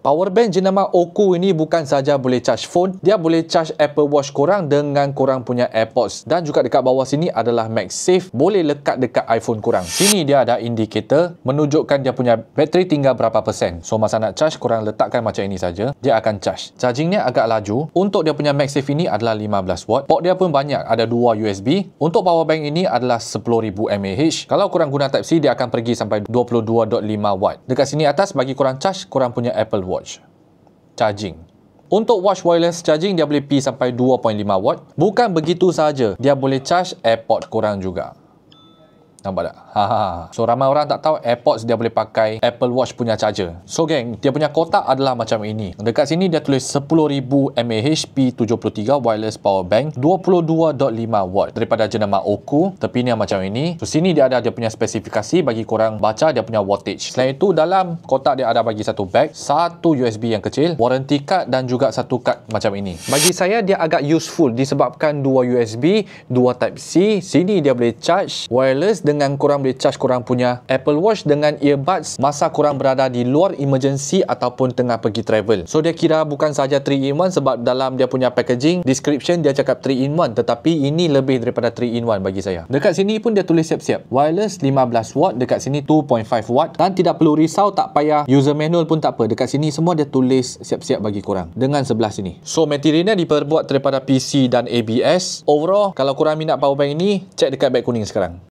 Power bank jenama Oku ini bukan saja boleh charge phone, dia boleh charge Apple Watch korang dengan korang punya AirPods. Dan juga dekat bawah sini adalah MagSafe, boleh lekat dekat iPhone korang. Sini dia ada indikator menunjukkan dia punya bateri tinggal berapa persen. So masa nak charge, korang letakkan macam ini saja, dia akan charge. Chargingnya agak laju. Untuk dia punya MagSafe ini adalah 15 watt. Port dia pun banyak, ada 2 USB. Untuk power bank ini adalah 10,000 mAh. Kalau korang guna Type-C, dia akan pergi sampai 22.5 watt. Dekat sini atas bagi korang charge korang punya Apple Watch. Charging. Untuk watch wireless charging, dia boleh pergi sampai 2.5 watt. Bukan begitu saja, dia boleh charge AirPod korang juga. Nampak tak? So ramai orang tak tahu AirPods dia boleh pakai Apple Watch punya charger. So geng, dia punya kotak adalah macam ini. Dekat sini dia tulis 10,000 mAh P73 wireless power bank 22.5 watt daripada jenama Oku. Tepi ni macam ini. So sini dia ada dia punya spesifikasi bagi korang baca dia punya wattage. Selain itu dalam kotak dia ada bagi satu bag, satu USB yang kecil, warranty card dan juga satu kad macam ini. Bagi saya dia agak useful disebabkan 2 USB, 2 Type-C. Sini dia boleh charge wireless dengan korang boleh charge korang punya Apple Watch dengan earbuds masa korang berada di luar emergency ataupun tengah pergi travel. So dia kira bukan saja 3-in-1 sebab dalam dia punya packaging description dia cakap 3-in-1, tetapi ini lebih daripada 3-in-1 bagi saya. Dekat sini pun dia tulis siap-siap wireless 15 watt, dekat sini 2.5 watt dan tidak perlu risau, tak payah user manual pun tak apa. Dekat sini semua dia tulis siap-siap bagi korang dengan sebelah sini. So materialnya diperbuat daripada PC dan ABS. Overall kalau korang minat power bank ini, check dekat beg kuning sekarang.